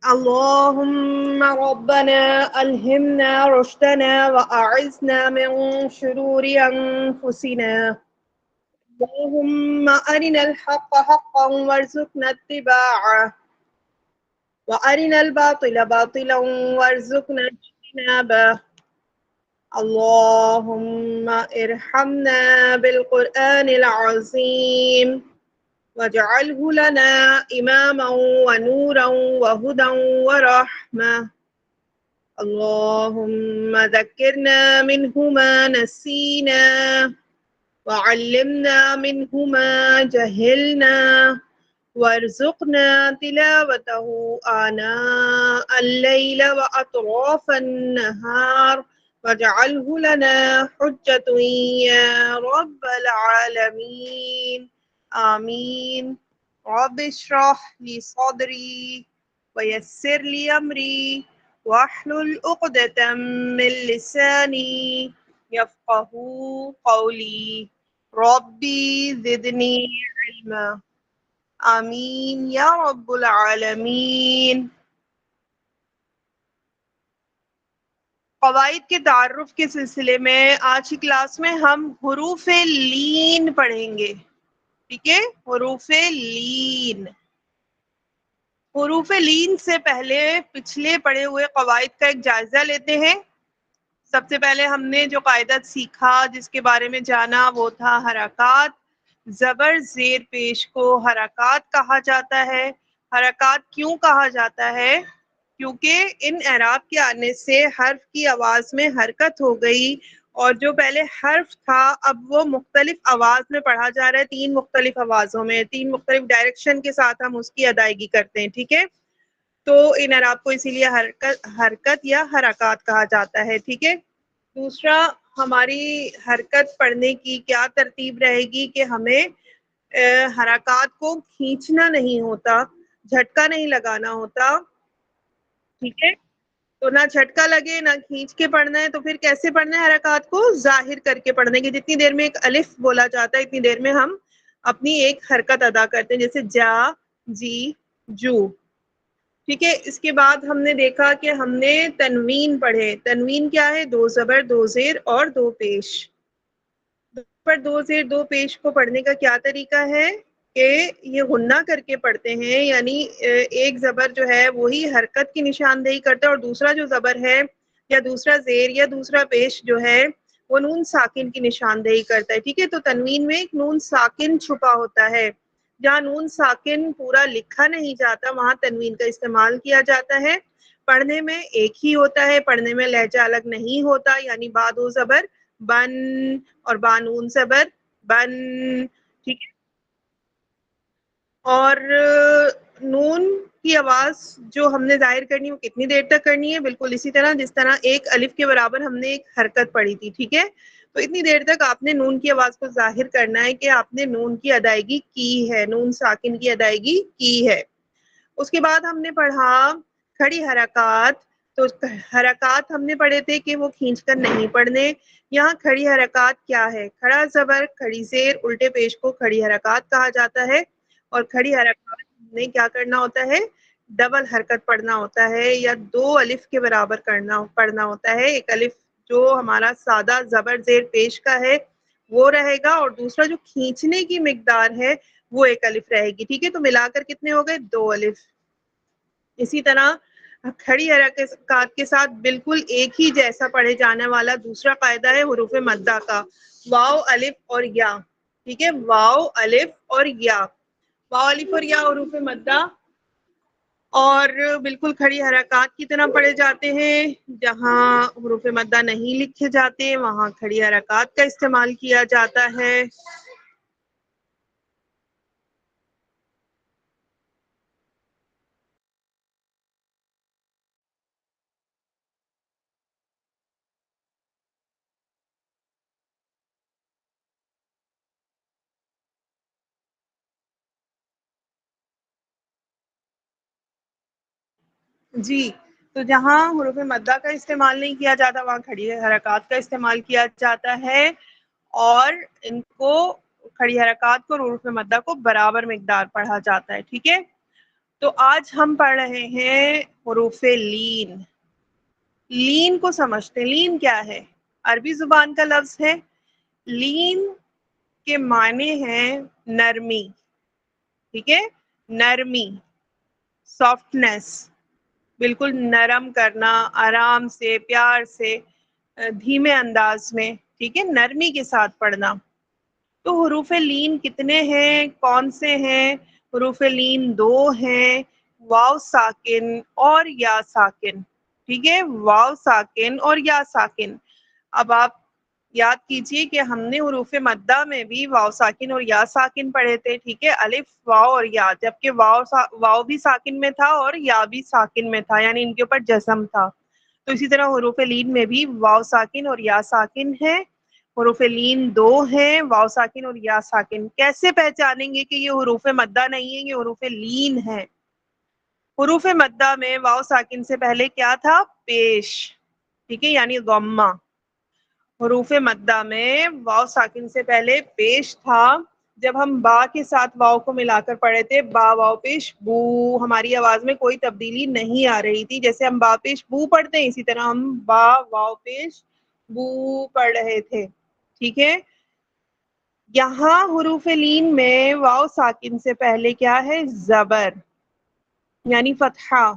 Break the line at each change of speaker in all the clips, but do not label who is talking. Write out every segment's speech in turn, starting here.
اللهم ربنا ألهمنا رشدنا وأعذنا من شرور أنفسنا اللهم أرنا الحق حقا وارزقنا اتباعه وأرنا الباطل باطلا وارزقنا اجتنابه اللهم ارحمنا بالقرآن العظيم واجعله لنا إماما ونورا وهدى ورحمة اللهم ذكرنا منه ما نسينا وعلمنا منه ما جهلنا وارزقنا تلاوته آناء الليل وأطراف النهار واجعله لنا حجة يا رب العالمين آمين رب اشرح لي صدري ويسر لي أمري واحلل عقدة من لساني يفقه قولي ربي زدني علما آمین یا رب العالمین۔ قواعد کے تعارف کے سلسلے میں آج کی کلاس میں ہم حروف لین پڑھیں گے، ٹھیک ہے؟ حروف لین، حروف لین سے پہلے پچھلے پڑھے ہوئے قواعد کا ایک جائزہ لیتے ہیں۔ سب سے پہلے ہم نے جو قاعدہ سیکھا، جس کے بارے میں جانا، وہ تھا حرکات۔ زبر زیر پیش کو حرکات کہا جاتا ہے۔ حرکات کیوں کہا جاتا ہے؟ کیونکہ ان اعراب کے آنے سے حرف کی آواز میں حرکت ہو گئی، اور جو پہلے حرف تھا اب وہ مختلف آواز میں پڑھا جا رہا ہے، 3 مختلف آوازوں میں، 3 مختلف ڈائریکشن کے ساتھ ہم اس کی ادائیگی کرتے ہیں، ٹھیک ہے؟ تو ان اعراب کو اسی لیے حرکت یا حرکات کہا جاتا ہے، ٹھیک ہے؟ دوسرا، ہماری حرکت پڑھنے کی کیا ترتیب رہے گی کہ ہمیں حرکات کو کھینچنا نہیں ہوتا، جھٹکا نہیں لگانا ہوتا، ٹھیک ہے؟ تو نہ جھٹکا لگے نہ کھینچ کے پڑھنا ہے، تو پھر کیسے پڑھنا ہے؟ حرکات کو ظاہر کر کے پڑھنے کی، جتنی دیر میں ایک الف بولا جاتا ہے اتنی دیر میں ہم اپنی ایک حرکت ادا کرتے ہیں، جیسے جا، جی، جو، ٹھیک ہے؟ اس کے بعد ہم نے دیکھا کہ ہم نے تنوین پڑھے۔ تنوین کیا ہے؟ 2 زبر 2 زیر اور 2 پیش۔ پر 2 زیر 2 پیش کو پڑھنے کا کیا طریقہ ہے کہ یہ غنہ کر کے پڑھتے ہیں، یعنی ایک زبر جو ہے وہی حرکت کی نشاندہی کرتا ہے، اور دوسرا جو زبر ہے یا دوسرا زیر یا دوسرا پیش جو ہے وہ نون ساکن کی نشاندہی کرتا ہے، ٹھیک ہے؟ تو تنوین میں ایک نون ساکن چھپا ہوتا ہے، جہاں نون ساکن پورا لکھا نہیں جاتا وہاں تنوین کا استعمال کیا جاتا ہے۔ پڑھنے میں ایک ہی ہوتا ہے، پڑھنے میں لہجہ الگ نہیں ہوتا، یعنی با 2 زبر بن اور بانون زبر بن، ٹھیک ہے؟ اور نون کی آواز جو ہم نے ظاہر کرنی ہے وہ کتنی دیر تک کرنی ہے؟ بالکل اسی طرح جس طرح ایک الف کے برابر ہم نے ایک حرکت پڑھی تھی، ٹھیک ہے؟ تو اتنی دیر تک آپ نے نون کی آواز کو ظاہر کرنا ہے کہ آپ نے نون کی ادائیگی کی ہے، نون ساکن کی ادائیگی کی ہے۔ اس کے بعد ہم نے پڑھا کھڑی حرکات۔ تو حرکات ہم نے پڑھے تھے کہ وہ کھینچ کر نہیں پڑھنے۔ یہاں کھڑی حرکات کیا ہے؟ کھڑا زبر کھڑی زیر الٹے پیش کو کھڑی حرکات کہا جاتا ہے، اور کھڑی حرکات میں کیا کرنا ہوتا ہے؟ ڈبل حرکت پڑھنا ہوتا ہے، یا 2 الف کے برابر پڑھنا ہوتا ہے۔ ایک الف جو ہمارا سادہ زبر زیر پیش کا ہے وہ رہے گا، اور دوسرا جو کھینچنے کی مقدار ہے وہ ایک الف رہے گی، ٹھیک ہے؟ تو ملا کر کتنے ہو گئے؟ 2 الف۔ اسی طرح کھڑی حرکات کے ساتھ بالکل ایک ہی جیسا پڑھے جانے والا دوسرا قاعدہ ہے حروف مدہ کا، واو الف اور یا، ٹھیک ہے؟ واو الف اور یا، واو الف اور یا حروف مدہ، اور بالکل کھڑی حرکات کی طرح پڑھے جاتے ہیں۔ جہاں حروف مدہ نہیں لکھے جاتے وہاں کھڑی حرکات کا استعمال کیا جاتا ہے۔ جی، تو جہاں حروف مدہ کا استعمال نہیں کیا جاتا وہاں کھڑی حرکات کا استعمال کیا جاتا ہے، اور ان کو کھڑی حرکات کو اور حروف مدہ کو برابر مقدار پڑھا جاتا ہے، ٹھیک ہے؟ تو آج ہم پڑھ رہے ہیں حروف لین. لین کو سمجھتے ہیں. لین کیا ہے؟ عربی زبان کا لفظ ہے. لین کے معنی ہیں نرمی. ٹھیک ہے، نرمی، سافٹنس، بالکل نرم کرنا، آرام سے، پیار سے، دھیمے انداز میں. ٹھیک ہے، نرمی کے ساتھ پڑھنا. تو حروف لین کتنے ہیں، کون سے ہیں؟ حروف لین 2 ہیں، واو ساکن اور یا ساکن. ٹھیک ہے، واو ساکن اور یا ساکن. اب آپ یاد کیجئے کہ ہم نے حروف مدہ میں بھی واو ساکن اور یا ساکن پڑھے تھے. ٹھیک ہے، الف، واو اور یا، جبکہ واو بھی ساکن میں تھا اور یا بھی ساکن میں تھا، یعنی ان کے اوپر جزم تھا. تو اسی طرح حروف لین میں بھی واو ساکن اور یا ساکن ہے. حروف لین 2 ہیں، واو ساکن اور یا ساکن. کیسے پہچانیں گے کہ یہ حروف مدہ نہیں ہے، یہ حروف لین ہے؟ حروف مدہ میں واو ساکن سے پہلے کیا تھا؟ پیش. ٹھیک ہے، یعنی ضمہ. حروف مدہ میں واو ساکن سے پہلے پیش تھا. جب ہم با کے ساتھ واو کو ملا کر پڑھے تھے، با واو پیش بو، ہماری آواز میں کوئی تبدیلی نہیں آ رہی تھی. جیسے ہم با پیش بو پڑھتے ہیں، اسی طرح ہم با واو پیش بو پڑھ رہے تھے. ٹھیک ہے، یہاں حروف لین میں واو ساکن سے پہلے کیا ہے؟ زبر، یعنی فتحہ.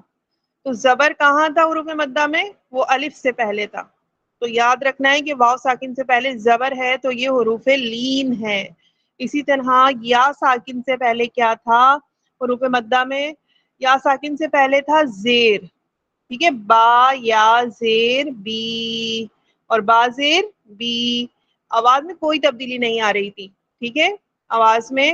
تو زبر کہاں تھا حروف مدہ میں؟ وہ الف سے پہلے تھا. تو یاد رکھنا ہے کہ واو ساکن سے پہلے زبر ہے تو یہ حروف لین ہے. اسی طرح یا ساکن سے پہلے کیا تھا حروف مدہ میں؟ یا ساکن سے پہلے تھا زیر. ٹھیک ہے، با یا زیر بی، اور با زیر بی. آواز میں کوئی تبدیلی نہیں آ رہی تھی. ٹھیک ہے، آواز میں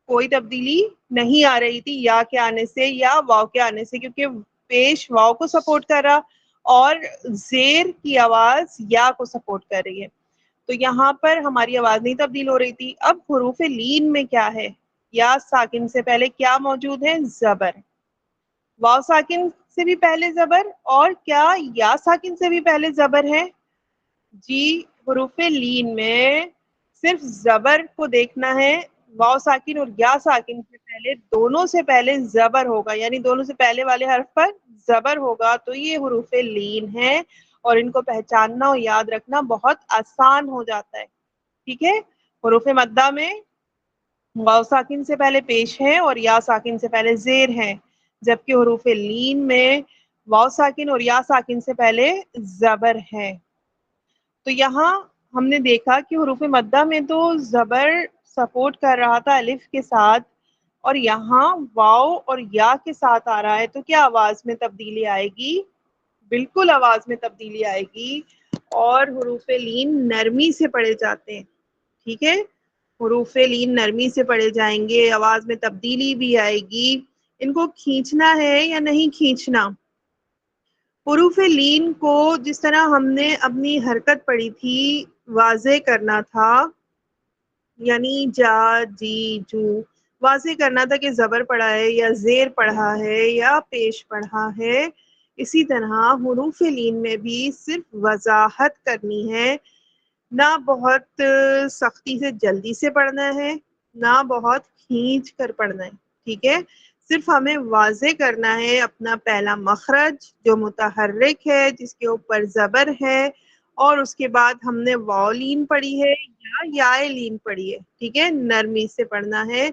کوئی تبدیلی نہیں آ رہی تھی یا کے آنے سے یا واو کے آنے سے، کیونکہ پیش واو کو سپورٹ کر رہا اور زیر کی آواز یا کو سپورٹ کر رہی ہے. تو یہاں پر ہماری آواز نہیں تبدیل ہو رہی تھی. اب حروف لین میں کیا ہے؟ یا ساکن سے پہلے کیا موجود ہے؟ زبر. واو ساکن سے بھی پہلے زبر، اور کیا یا ساکن سے بھی پہلے زبر ہے؟ جی، حروف لین میں صرف زبر کو دیکھنا ہے. واو ساکن اور یا ساکن سے پہلے، دونوں سے پہلے زبر ہوگا، یعنی دونوں سے پہلے والے حرف پر زبر ہوگا تو یہ حروف لین ہے. اور ان کو پہچاننا اور یاد رکھنا بہت آسان ہو جاتا ہے. ٹھیک ہے، حروف مدہ میں واو ساکن سے پہلے پیش ہے اور یا ساکن سے پہلے زیر ہے، جبکہ حروف لین میں واو ساکن اور یا ساکن سے پہلے زبر ہے. تو یہاں ہم نے دیکھا کہ حروف مدہ میں تو زبر سپورٹ کر رہا تھا الف کے ساتھ، اور یہاں واو اور یا کے ساتھ آ رہا ہے. تو کیا آواز میں تبدیلی آئے گی؟ بالکل آواز میں تبدیلی آئے گی. اور حروف لین نرمی سے پڑھے جاتے ہیں. ٹھیک ہے، حروف لین نرمی سے پڑھے جائیں گے، آواز میں تبدیلی بھی آئے گی. ان کو کھینچنا ہے یا نہیں کھینچنا؟ حروف لین کو جس طرح ہم نے اپنی حرکت پڑھی تھی واضح کرنا تھا، یعنی جا جی جو، واضح کرنا تھا کہ زبر پڑھا ہے یا زیر پڑھا ہے یا پیش پڑھا ہے. اسی طرح حروف لین میں بھی صرف وضاحت کرنی ہے. نہ بہت سختی سے جلدی سے پڑھنا ہے، نہ بہت کھینچ کر پڑھنا ہے. ٹھیک ہے، صرف ہمیں واضح کرنا ہے اپنا پہلا مخرج جو متحرک ہے، جس کے اوپر زبر ہے، اور اس کے بعد ہم نے واو لین پڑھی ہے یا لین پڑھی ہے. ٹھیک ہے، نرمی سے پڑھنا ہے.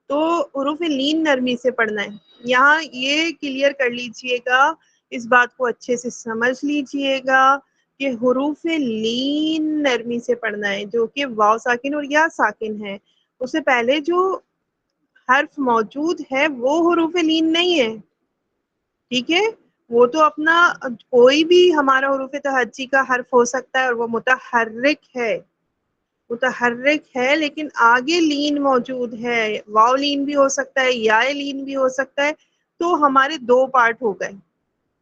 تو حروف لین نرمی سے پڑھنا ہے. یہاں یہ کلیئر کر لیجئے گا، اس بات کو اچھے سے سمجھ لیجئے گا کہ حروف لین نرمی سے پڑھنا ہے، جو کہ واو ساکن اور یا ساکن ہے. اس سے پہلے جو حرف موجود ہے وہ حروف لین نہیں ہے. ٹھیک ہے، وہ تو اپنا کوئی بھی ہمارا حروف تہجی کا حرف ہو سکتا ہے اور وہ متحرک ہے. متحرک ہے لیکن آگے لین موجود ہے. واو لین بھی ہو سکتا ہے، یا لین بھی ہو سکتا ہے. تو ہمارے 2 پارٹ ہو گئے.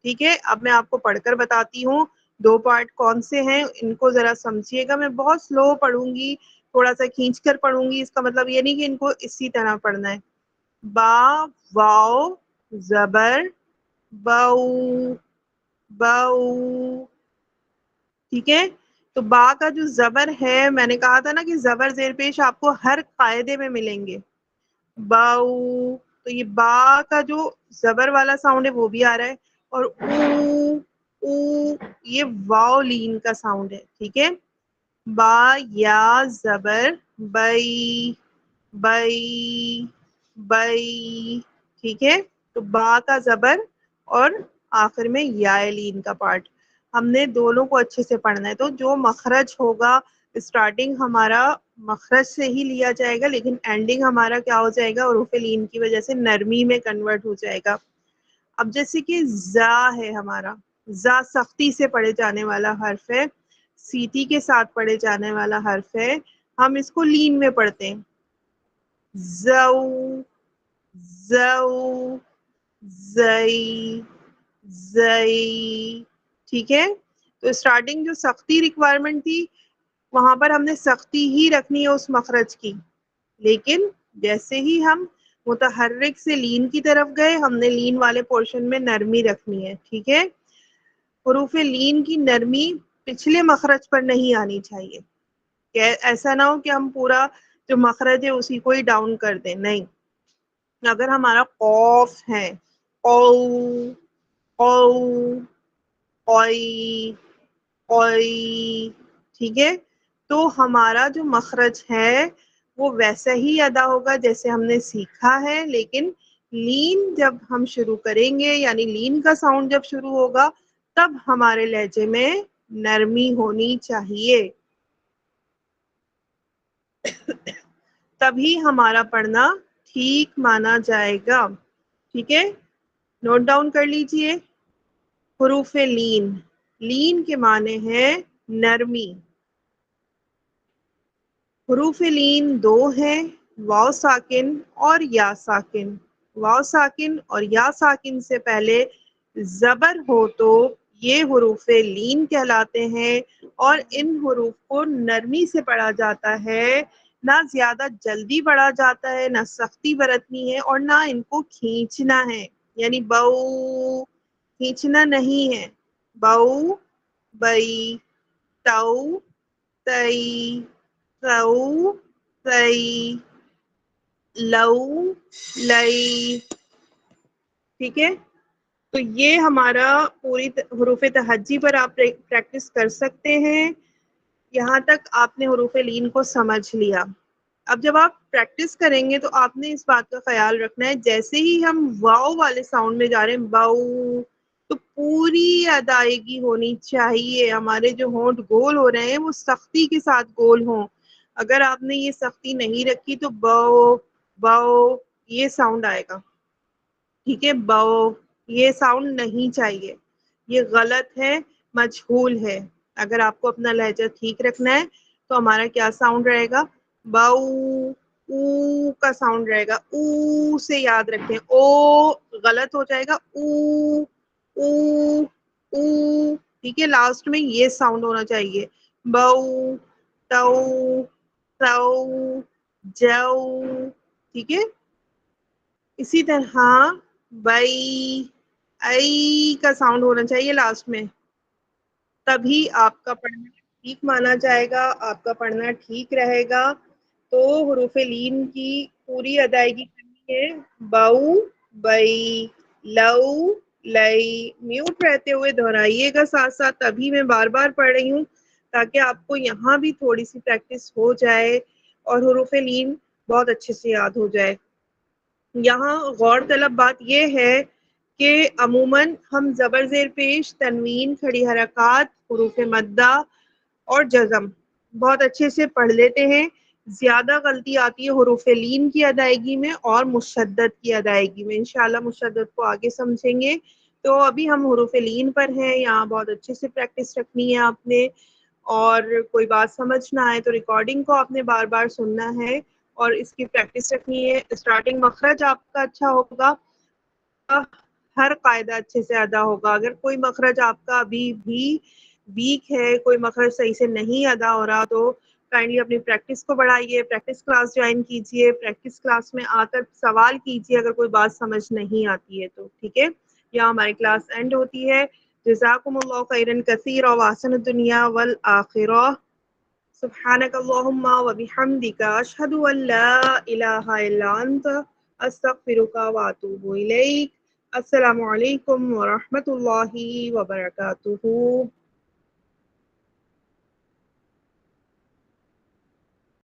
ٹھیک ہے، اب میں آپ کو پڑھ کر بتاتی ہوں 2 پارٹ کون سے ہیں. ان کو ذرا سمجھیے گا. میں بہت سلو پڑھوں گی، تھوڑا سا کھینچ کر پڑھوں گی. اس کا مطلب یہ نہیں کہ ان کو اسی طرح پڑھنا ہے. با واو زبر باؤ باؤ. ٹھیک ہے، تو با کا جو زبر ہے، میں نے کہا تھا نا کہ زبر زیر پیش آپ کو ہر قاعدے میں ملیں گے. باؤ. تو یہ با کا جو زبر والا ساؤنڈ ہے وہ بھی آ رہا ہے، اور او او یہ واو لین کا ساؤنڈ ہے. ٹھیک ہے، با یا زبر بئی بئی بئی. ٹھیک ہے، تو با کا زبر اور آخر میں یا لین کا پارٹ، ہم نے دونوں کو اچھے سے پڑھنا ہے. تو جو مخرج ہوگا اسٹارٹنگ ہمارا مخرج سے ہی لیا جائے گا، لیکن اینڈنگ ہمارا کیا ہو جائے گا، حروف لین کی وجہ سے نرمی میں کنورٹ ہو جائے گا. اب جیسے کہ زا ہے ہمارا، زا سختی سے پڑھے جانے والا حرف ہے، سیٹی کے ساتھ پڑھے جانے والا حرف ہے، ہم اس کو لین میں پڑھتے ہیں. زو زو زئی زئی. ٹھیک ہے، تو اسٹارٹنگ جو سختی ریکوائرمنٹ تھی وہاں پر ہم نے سختی ہی رکھنی ہے اس مخرج کی، لیکن جیسے ہی ہم متحرک سے لین کی طرف گئے ہم نے لین والے پورشن میں نرمی رکھنی ہے. ٹھیک ہے، حروف لین کی نرمی پچھلے مخرج پر نہیں آنی چاہیے، کہ ایسا نہ ہو کہ ہم پورا جو مخرج ہے اسی کو ہی ڈاؤن کر دیں. نہیں، اگر ہمارا قوف ہے، او او اوئی اوئی، ٹھیک ہے، تو ہمارا جو مخرج ہے وہ ویسا ہی ادا ہوگا جیسے ہم نے سیکھا ہے، لیکن لین جب ہم شروع کریں گے، یعنی لین کا ساؤنڈ جب شروع ہوگا تب ہمارے لہجے میں نرمی ہونی چاہیے، تبھی ہمارا پڑھنا ٹھیک مانا جائے گا. ٹھیک ہے، نوٹ ڈاؤن کر لیجئے. حروف لین، لین کے معنی ہے نرمی. حروف لین دو ہیں، واو ساکن اور یا ساکن. واو ساکن اور یا ساکن سے پہلے زبر ہو تو یہ حروف لین کہلاتے ہیں، اور ان حروف کو نرمی سے پڑھا جاتا ہے، نہ زیادہ جلدی پڑھا جاتا ہے، نہ سختی برتنی ہے، اور نہ ان کو کھینچنا ہے. یعنی بو کھینچنا نہیں ہے، بو بئی تو تئی تو تئی لو لئی. ٹھیک ہے، تو یہ ہمارا پوری حروف تہجی پر آپ پریکٹس کر سکتے ہیں. یہاں تک آپ نے حروف لین کو سمجھ لیا. اب جب آپ پریکٹس کریں گے تو آپ نے اس بات کا خیال رکھنا ہے، جیسے ہی ہم واؤ والے ساؤنڈ میں جا رہے ہیں باؤ، تو پوری ادائیگی ہونی چاہیے. ہمارے جو ہونٹ گول ہو رہے ہیں وہ سختی کے ساتھ گول ہوں. اگر آپ نے یہ سختی نہیں رکھی تو باؤ باؤ یہ ساؤنڈ آئے گا. ٹھیک ہے، باؤ یہ ساؤنڈ نہیں چاہیے، یہ غلط ہے، مجہول ہے. اگر آپ کو اپنا لہجہ ٹھیک رکھنا ہے تو ہمارا کیا ساؤنڈ رہے گا، باؤ او کا ساؤنڈ رہے گا. او سے یاد رکھیں، او غلط ہو جائے گا، او او او. ٹھیک ہے، لاسٹ میں یہ ساؤنڈ ہونا چاہیے، باؤ تو تو جو. ٹھیک ہے، اسی طرح بئی ای کا ساؤنڈ ہونا چاہیے لاسٹ میں، تبھی آپ کا پڑھنا ٹھیک مانا جائے گا، آپ کا پڑھنا ٹھیک رہے گا. تو حروف لین کی پوری ادائیگی کرنی ہے، باؤ بئی لو لئی. میوٹ رہتے ہوئے دہرائیے گا ساتھ ساتھ، تبھی میں بار بار پڑھ رہی ہوں تاکہ آپ کو یہاں بھی تھوڑی سی پریکٹس ہو جائے اور حروف لین بہت اچھے سے یاد ہو جائے. یہاں غور طلب بات یہ ہے کہ عموماً ہم زبر زیر پیش، تنوین، کھڑی حرکات، حروف مدہ اور جزم بہت اچھے سے پڑھ لیتے ہیں. زیادہ غلطی آتی ہے حروف لین کی ادائیگی میں اور مشدد کی ادائیگی میں. انشاءاللہ مشدد کو آگے سمجھیں گے. تو ابھی ہم حروف لین پر ہیں، یہاں بہت اچھے سے پریکٹس رکھنی ہے آپ نے، اور کوئی بات سمجھ نہ آئے تو ریکارڈنگ کو آپ نے بار بار سننا ہے اور اس کی پریکٹس رکھنی ہے. اسٹارٹنگ مخرج آپ کا اچھا ہوگا، ہر قاعدہ اچھے سے ادا ہوگا. اگر کوئی مخرج آپ کا ابھی بھی ویک ہے، کوئی مخرج صحیح سے نہیں ادا ہو رہا، تو کائنڈلی اپنی پریکٹس کو بڑھائیے، پریکٹس کلاس جوائن کیجیے، پریکٹس کلاس میں آ کر سوال کیجیے اگر کوئی بات سمجھ نہیں آتی ہے تو. ٹھیک ہے، یہاں ہماری کلاس اینڈ ہوتی ہے. جزاکم اللہ خیرا کثیرا واحسن الدنیا والآخرہ. سبحانک اللہم وبحمدک اشہد ان لا الہ الا انت استغفرک و اتوب الیک۔ السلام علیکم ورحمۃ اللہ وبرکاتہ۔